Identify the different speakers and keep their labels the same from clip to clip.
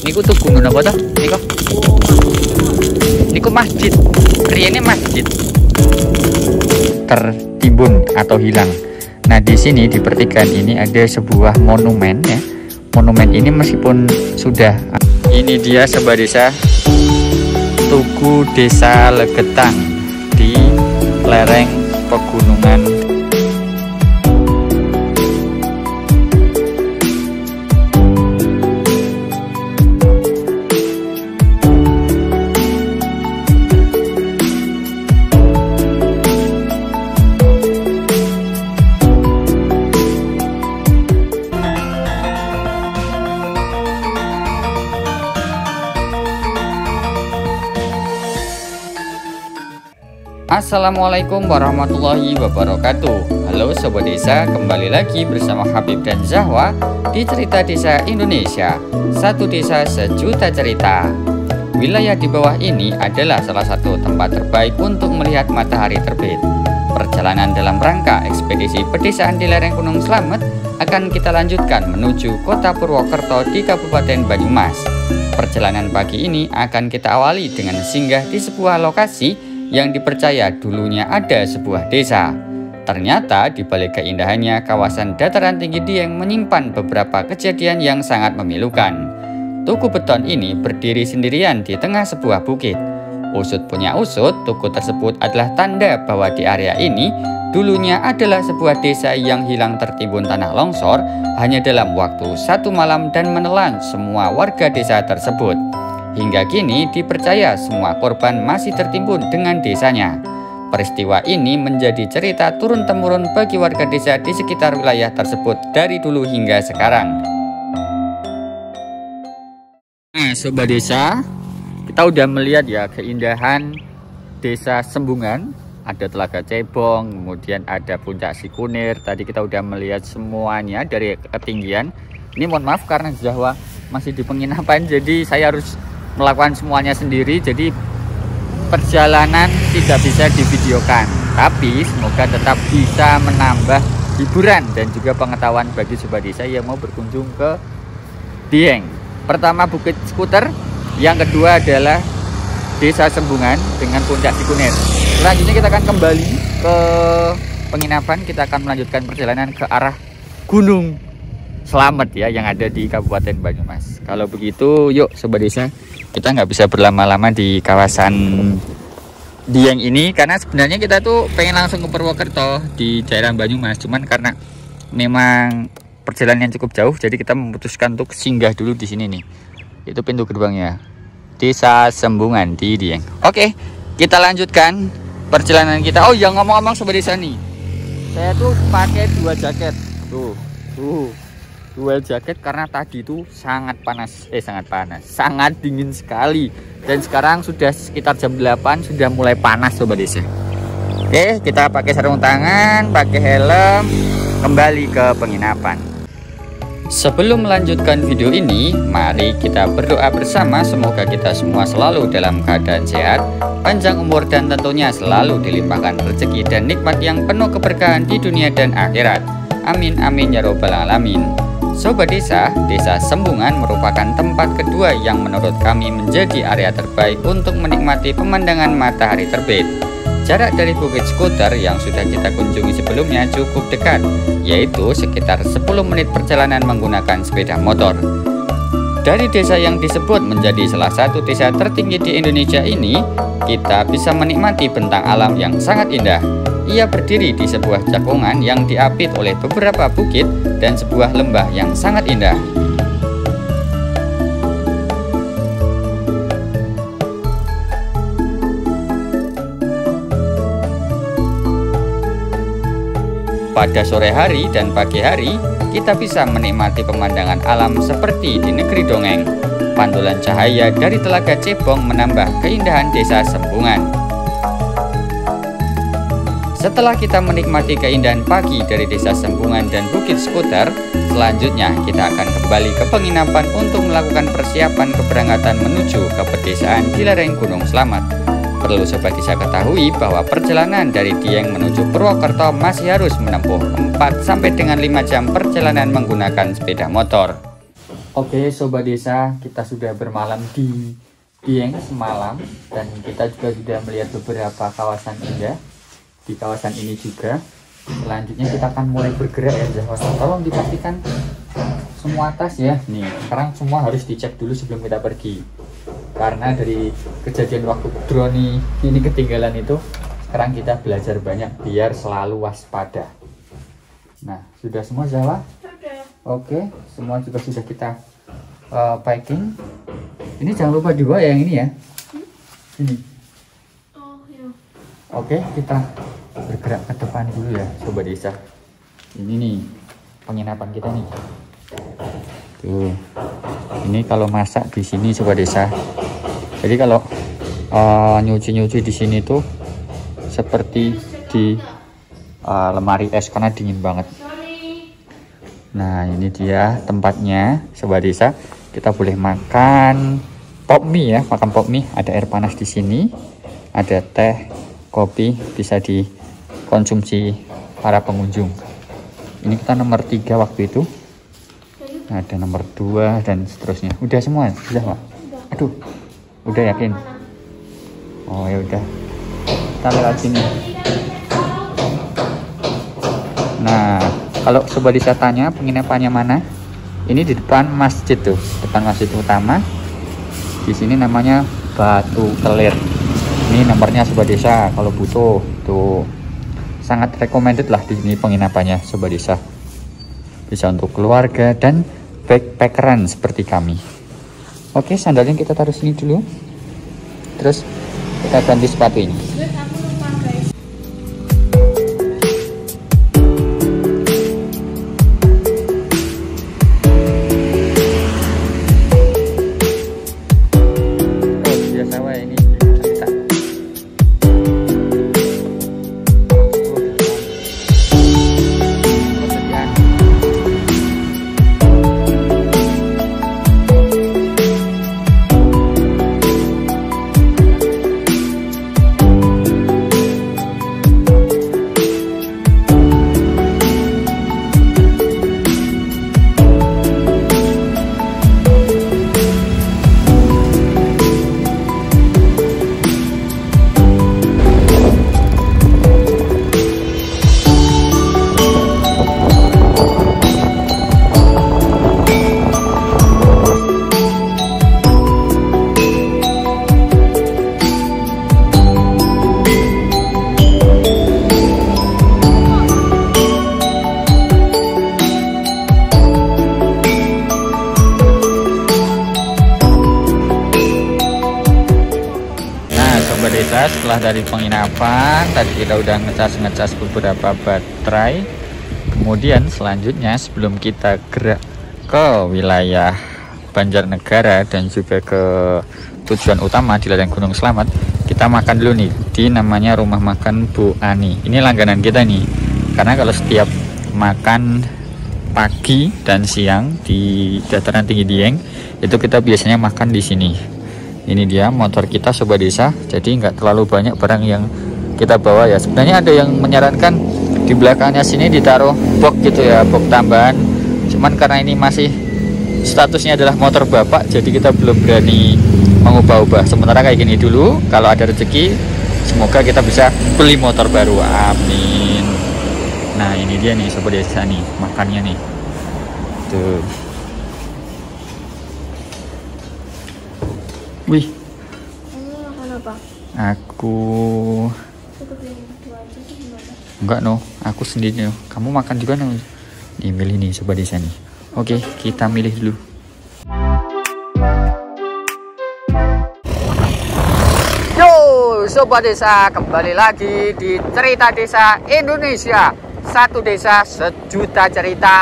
Speaker 1: Niku tugu ngono apa toh? Niku masjid. Riyene masjid tertimbun atau hilang. Nah, di sini di pertigaan ini ada sebuah monumen ya. Monumen ini meskipun sudah, ini dia sebuah desa, Tugu Desa Legetang di lereng pegunungan. Assalamualaikum warahmatullahi wabarakatuh. Halo Sobat Desa, kembali lagi bersama Habib dan Zahwa di Cerita Desa Indonesia. Satu desa sejuta cerita. Wilayah di bawah ini adalah salah satu tempat terbaik untuk melihat matahari terbit. Perjalanan dalam rangka ekspedisi pedesaan di lereng Gunung Slamet akan kita lanjutkan menuju kota Purwokerto di Kabupaten Banyumas. Perjalanan pagi ini akan kita awali dengan singgah di sebuah lokasi yang dipercaya dulunya ada sebuah desa. Ternyata di balik keindahannya, kawasan dataran tinggi Dieng menyimpan beberapa kejadian yang sangat memilukan. Tugu beton ini berdiri sendirian di tengah sebuah bukit. Usut punya usut, tugu tersebut adalah tanda bahwa di area ini dulunya adalah sebuah desa yang hilang tertimbun tanah longsor hanya dalam waktu satu malam dan menelan semua warga desa tersebut. Hingga kini dipercaya semua korban masih tertimbun dengan desanya. Peristiwa ini menjadi cerita turun-temurun bagi warga desa di sekitar wilayah tersebut dari dulu hingga sekarang. Nah, Sobat Desa, kita udah melihat ya keindahan Desa Sembungan. Ada Telaga Cebong, kemudian ada Puncak Sikunir. Tadi kita udah melihat semuanya dari ketinggian. Ini mohon maaf karena Zahwa masih di penginapan, jadi saya harus melakukan semuanya sendiri, jadi perjalanan tidak bisa divideokan, tapi semoga tetap bisa menambah hiburan dan juga pengetahuan bagi Sobat Desa yang mau berkunjung ke Dieng. Pertama Bukit Skuter, yang kedua adalah Desa Sembungan dengan Puncak Sikunir. Selanjutnya kita akan kembali ke penginapan, kita akan melanjutkan perjalanan ke arah Gunung Slamet ya, yang ada di Kabupaten Banyumas. Kalau begitu yuk Sobat Desa, kita nggak bisa berlama-lama di kawasan Dieng ini karena sebenarnya kita tuh pengen langsung ke Purwokerto di daerah Banyumas, cuman karena memang perjalanan yang cukup jauh jadi kita memutuskan untuk singgah dulu di sini nih. Itu pintu gerbangnya, Desa Sembungan di Dieng. Oke, kita lanjutkan perjalanan kita. Oh ya, ngomong-ngomong Sobat Desa nih, saya tuh pakai dua jaket tuh. Dua jaket karena tadi itu sangat dingin sekali, dan sekarang sudah sekitar jam 8, sudah mulai panas Sobat Desa. Oke, kita pakai sarung tangan, pakai helm, kembali ke penginapan. Sebelum melanjutkan video ini, mari kita berdoa bersama semoga kita semua selalu dalam keadaan sehat, panjang umur, dan tentunya selalu dilimpahkan rezeki dan nikmat yang penuh keberkahan di dunia dan akhirat. Amin amin ya robbal alamin. Sobat Desa, Desa Sembungan merupakan tempat kedua yang menurut kami menjadi area terbaik untuk menikmati pemandangan matahari terbit. Jarak dari Bukit Skuter yang sudah kita kunjungi sebelumnya cukup dekat, yaitu sekitar 10 menit perjalanan menggunakan sepeda motor. Dari desa yang disebut menjadi salah satu desa tertinggi di Indonesia ini, kita bisa menikmati bentang alam yang sangat indah. Ia berdiri di sebuah jagongan yang diapit oleh beberapa bukit dan sebuah lembah yang sangat indah. Pada sore hari dan pagi hari, kita bisa menikmati pemandangan alam seperti di negeri dongeng. Pantulan cahaya dari Telaga Cebong menambah keindahan Desa Sembungan. Setelah kita menikmati keindahan pagi dari Desa Sembungan dan Bukit Skuter, selanjutnya kita akan kembali ke penginapan untuk melakukan persiapan keberangkatan menuju ke pedesaan di lereng Gunung Slamet. Perlu Sobat Desa ketahui bahwa perjalanan dari Dieng menuju Purwokerto masih harus menempuh 4 sampai dengan 5 jam perjalanan menggunakan sepeda motor. Oke Sobat Desa, kita sudah bermalam di Dieng semalam. Dan kita juga sudah melihat beberapa kawasan indah di kawasan ini juga. Selanjutnya kita akan mulai bergerak ya Zahwa. Tolong dipastikan semua tas ya. Nih, sekarang semua harus dicek dulu sebelum kita pergi. Karena dari kejadian waktu drone ini ketinggalan itu, sekarang kita belajar banyak biar selalu waspada. Nah, sudah semua Zahwa? Sudah. Oke, semua juga sudah kita packing. Ini jangan lupa juga yang ini ya. Ini. Oh, iya. Oke, kita bergerak ke depan dulu ya Sobat Desa. Ini nih penginapan kita nih. Tuh. Ini kalau masak di sini Sobat Desa. Jadi kalau nyuci-nyuci di sini tuh seperti di lemari es karena dingin banget. Nah, ini dia tempatnya Sobat Desa. Kita boleh makan pop mie ya, makan pop mie. Ada air panas di sini, ada teh, kopi, bisa dikonsumsi para pengunjung. Ini kita nomor 3 waktu itu. Ada nomor 2 dan seterusnya. Udah semua, sudah Pak? Aduh, udah yakin? Oh ya udah. Kita lewat sini. Nah, kalau Sobat Desa tanya penginapannya mana? Ini di depan masjid tuh, depan masjid utama. Di sini namanya Batu Kelir. Ini nomornya Sobat Desa kalau butuh. Tuh, sangat recommended lah di sini penginapannya Sobat Desa. Bisa untuk keluarga dan backpackeran seperti kami. Oke, sandalnya kita taruh sini dulu. Terus kita ganti sepatu ini. Setelah dari penginapan tadi kita udah ngecas beberapa baterai. Kemudian selanjutnya sebelum kita gerak ke wilayah Banjarnegara dan juga ke tujuan utama di lereng Gunung Slamet, kita makan dulu nih di namanya rumah makan Bu Ani. Ini langganan kita nih, karena kalau setiap makan pagi dan siang di dataran tinggi Dieng itu kita biasanya makan di sini. Ini dia motor kita Sobat Desa, jadi nggak terlalu banyak barang yang kita bawa ya. Sebenarnya ada yang menyarankan di belakangnya sini ditaruh box gitu ya, box tambahan. Cuman karena ini masih statusnya adalah motor bapak, jadi kita belum berani mengubah-ubah. Sementara kayak gini dulu, kalau ada rezeki, semoga kita bisa beli motor baru. Amin. Nah ini dia nih Sobat Desa nih, makannya nih. Tuh. Wih.
Speaker 2: Ini makan apa?
Speaker 1: Aku enggak aku sendiri no. Kamu makan juga no. Nih milih nih Sobat Desa nih. Oke, kita milih dulu. Yo, Sobat Desa, kembali lagi di Cerita Desa Indonesia. Satu desa sejuta cerita.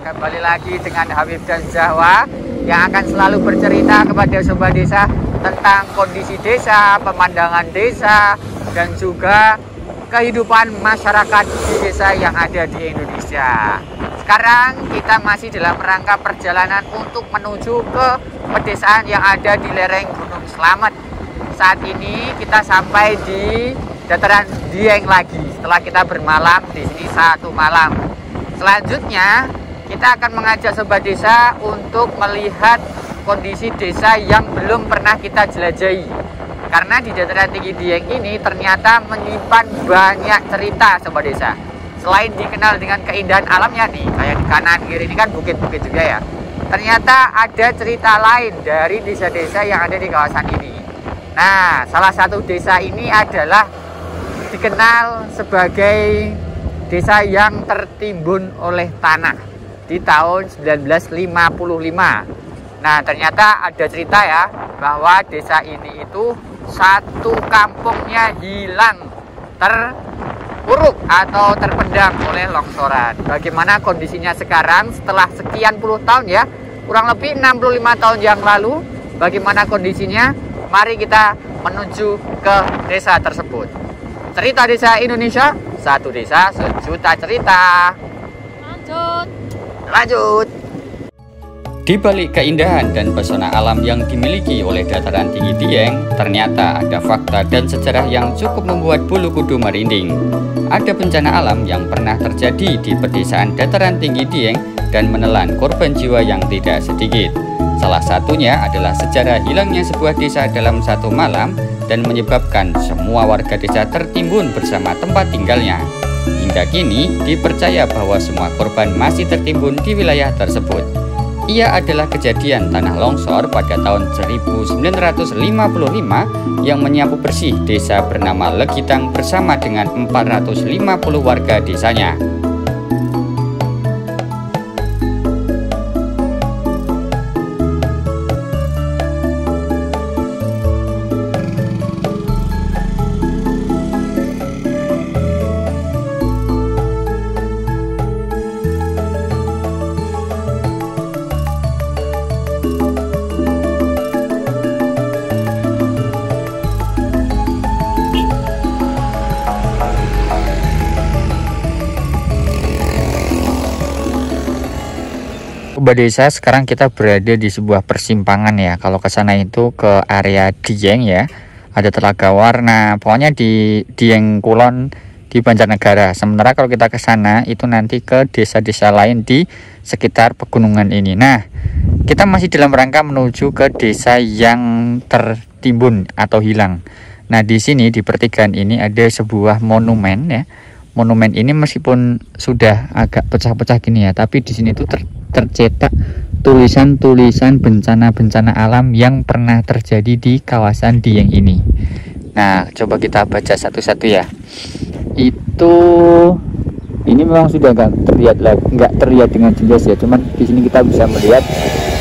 Speaker 1: Kembali lagi dengan Habib dan Zahwa yang akan selalu bercerita kepada Sobat Desa tentang kondisi desa, pemandangan desa, dan juga kehidupan masyarakat di desa yang ada di Indonesia. Sekarang kita masih dalam rangka perjalanan untuk menuju ke pedesaan yang ada di lereng Gunung Slamet. Saat ini kita sampai di dataran Dieng lagi setelah kita bermalam di sini 1 malam. Selanjutnya kita akan mengajak sobat desa untuk melihat kondisi desa yang belum pernah kita jelajahi. Karena di dataran tinggi Dieng ini ternyata menyimpan banyak cerita sobat desa. Selain dikenal dengan keindahan alamnya nih, kayak di kanan kiri ini kan bukit-bukit juga ya. Ternyata ada cerita lain dari desa-desa yang ada di kawasan ini. Nah, salah satu desa ini adalah dikenal sebagai desa yang tertimbun oleh tanah di tahun 1955. Nah, ternyata ada cerita ya bahwa desa ini itu satu kampungnya hilang, terpuruk atau terpendam oleh longsoran. Bagaimana kondisinya sekarang setelah sekian puluh tahun ya, kurang lebih 65 tahun yang lalu, bagaimana kondisinya? Mari kita menuju ke desa tersebut. Cerita Desa Indonesia, satu desa sejuta cerita. Lanjut. Di balik keindahan dan pesona alam yang dimiliki oleh dataran tinggi Dieng, ternyata ada fakta dan sejarah yang cukup membuat bulu kuduk merinding. Ada bencana alam yang pernah terjadi di pedesaan dataran tinggi Dieng dan menelan korban jiwa yang tidak sedikit. Salah satunya adalah sejarah hilangnya sebuah desa dalam satu malam dan menyebabkan semua warga desa tertimbun bersama tempat tinggalnya. Hingga kini dipercaya bahwa semua korban masih tertimbun di wilayah tersebut. Ia adalah kejadian tanah longsor pada tahun 1955 yang menyapu bersih desa bernama Legitang bersama dengan 450 warga desanya. Sobat desa, sekarang kita berada di sebuah persimpangan ya. Kalau ke sana itu ke area Dieng ya. Ada Telaga Warna. Pokoknya di Dieng Kulon di Banjarnegara. Sementara kalau kita ke sana itu nanti ke desa-desa lain di sekitar pegunungan ini. Nah, kita masih dalam rangka menuju ke desa yang tertimbun atau hilang. Nah, di sini di pertigaan ini ada sebuah monumen ya. Monumen ini meskipun sudah agak pecah-pecah gini ya, tapi di sini tuh tercetak tulisan-tulisan bencana-bencana alam yang pernah terjadi di kawasan Dieng ini. Nah, coba kita baca satu-satu ya. Ini memang sudah nggak terlihat dengan jelas ya. Cuman di sini kita bisa melihat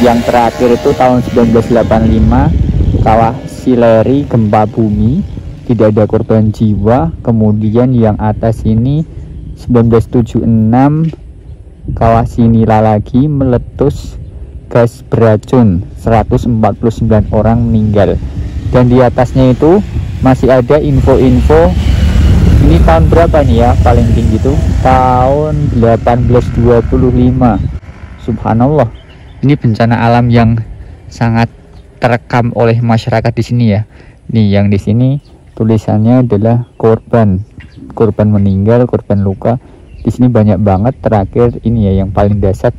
Speaker 1: yang terakhir itu tahun 1985 Kawah Sileri gempa bumi. Tidak ada korban jiwa. Kemudian yang atas ini 1976 Kawah Sinila lagi meletus gas beracun, 149 orang meninggal. Dan di atasnya itu masih ada info-info. Ini tahun berapa nih ya paling tinggi itu? Tahun 1825. Subhanallah. Ini bencana alam yang sangat terekam oleh masyarakat di sini ya. Nih yang di sini tulisannya adalah korban meninggal, korban luka. Di sini banyak banget. Terakhir ini ya yang paling dasar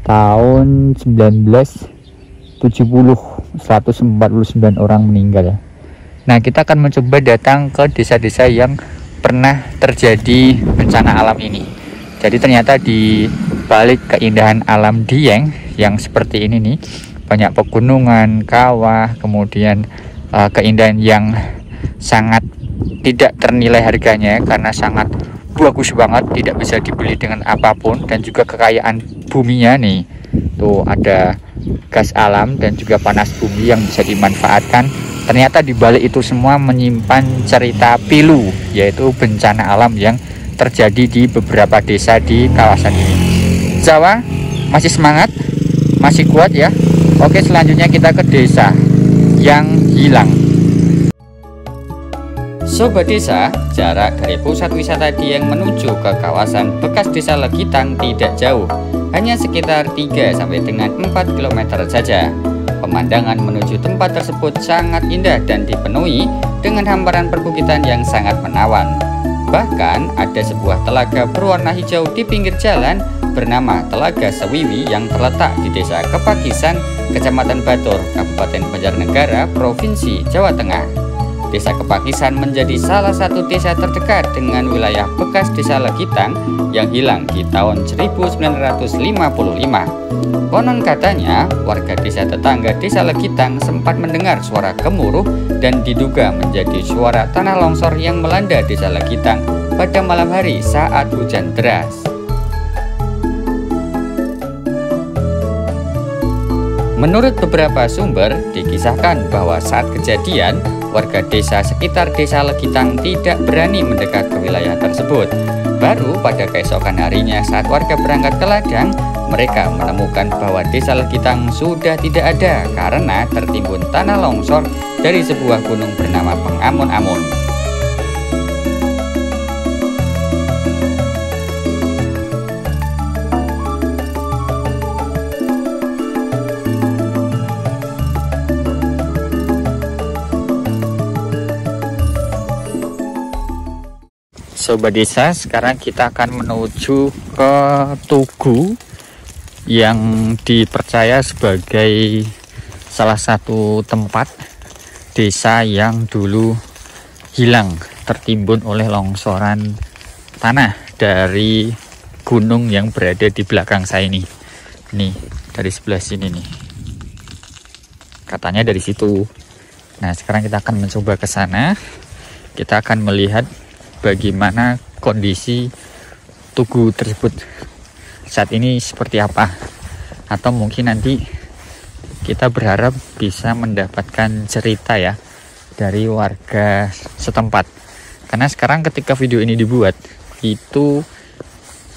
Speaker 1: tahun 1970, 149 orang meninggal. Nah, kita akan mencoba datang ke desa-desa yang pernah terjadi bencana alam ini. Jadi ternyata di balik keindahan alam Dieng yang seperti ini nih, banyak pegunungan, kawah, kemudian keindahan yang sangat tidak ternilai harganya karena sangat bagus banget, tidak bisa dibeli dengan apapun. Dan juga kekayaan buminya nih, tuh ada gas alam dan juga panas bumi yang bisa dimanfaatkan. Ternyata di balik itu semua menyimpan cerita pilu, yaitu bencana alam yang terjadi di beberapa desa di kawasan ini. Jawa masih semangat, masih kuat ya. Oke, selanjutnya kita ke desa yang hilang. Sobat desa, jarak dari pusat wisata Dieng menuju ke kawasan bekas desa Legitang tidak jauh, hanya sekitar 3 sampai dengan 4 km saja. Pemandangan menuju tempat tersebut sangat indah dan dipenuhi dengan hamparan perbukitan yang sangat menawan. Bahkan ada sebuah telaga berwarna hijau di pinggir jalan bernama Telaga Sewiwi yang terletak di Desa Kepakisan, Kecamatan Batur, Kabupaten Banjarnegara, Provinsi Jawa Tengah. Desa Kepakisan menjadi salah satu desa terdekat dengan wilayah bekas Desa Legitang yang hilang di tahun 1955. Konon katanya, warga desa tetangga Desa Legitang sempat mendengar suara gemuruh dan diduga menjadi suara tanah longsor yang melanda Desa Legitang pada malam hari saat hujan deras. Menurut beberapa sumber, dikisahkan bahwa saat kejadian, warga desa sekitar Desa Legitang tidak berani mendekat ke wilayah tersebut. Baru pada keesokan harinya saat warga berangkat ke ladang, mereka menemukan bahwa Desa Legitang sudah tidak ada karena tertimbun tanah longsor dari sebuah gunung bernama Pengamun-amun. Sobat Desa, sekarang kita akan menuju ke Tugu yang dipercaya sebagai salah satu tempat desa yang dulu hilang tertimbun oleh longsoran tanah dari gunung yang berada di belakang saya ini. Nih, dari sebelah sini nih. Katanya dari situ. Nah, sekarang kita akan mencoba ke sana. Kita akan melihat bagaimana kondisi tugu tersebut saat ini seperti apa, atau mungkin nanti kita berharap bisa mendapatkan cerita ya dari warga setempat, karena sekarang ketika video ini dibuat itu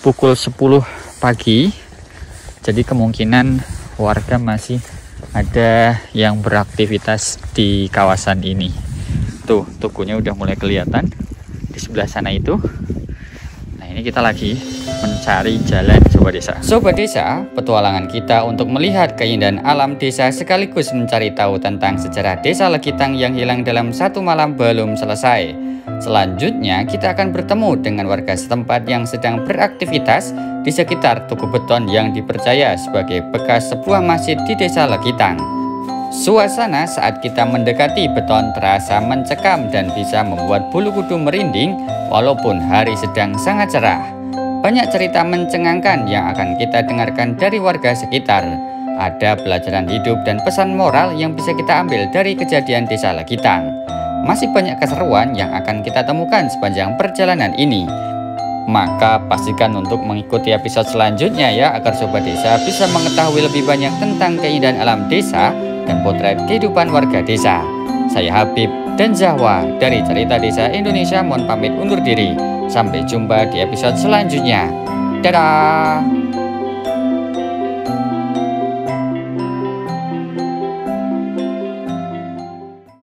Speaker 1: pukul 10 pagi, jadi kemungkinan warga masih ada yang beraktivitas di kawasan ini. Tuh, tugunya udah mulai kelihatan di sebelah sana itu. Nah, ini kita lagi mencari jalan Sobat Desa. Sobat Desa, petualangan kita untuk melihat keindahan alam desa sekaligus mencari tahu tentang sejarah Desa Legitang yang hilang dalam satu malam belum selesai. Selanjutnya kita akan bertemu dengan warga setempat yang sedang beraktivitas di sekitar tugu beton yang dipercaya sebagai bekas sebuah masjid di Desa Legitang. Suasana saat kita mendekati beton terasa mencekam dan bisa membuat bulu kuduk merinding walaupun hari sedang sangat cerah. Banyak cerita mencengangkan yang akan kita dengarkan dari warga sekitar. Ada pelajaran hidup dan pesan moral yang bisa kita ambil dari kejadian Desa Legitang. Masih banyak keseruan yang akan kita temukan sepanjang perjalanan ini. Maka pastikan untuk mengikuti episode selanjutnya ya, agar Sobat Desa bisa mengetahui lebih banyak tentang keindahan alam desa dan potret kehidupan warga desa. Saya Habib dan Zahwa dari Cerita Desa Indonesia mohon pamit undur diri. Sampai jumpa di episode selanjutnya. Dadah.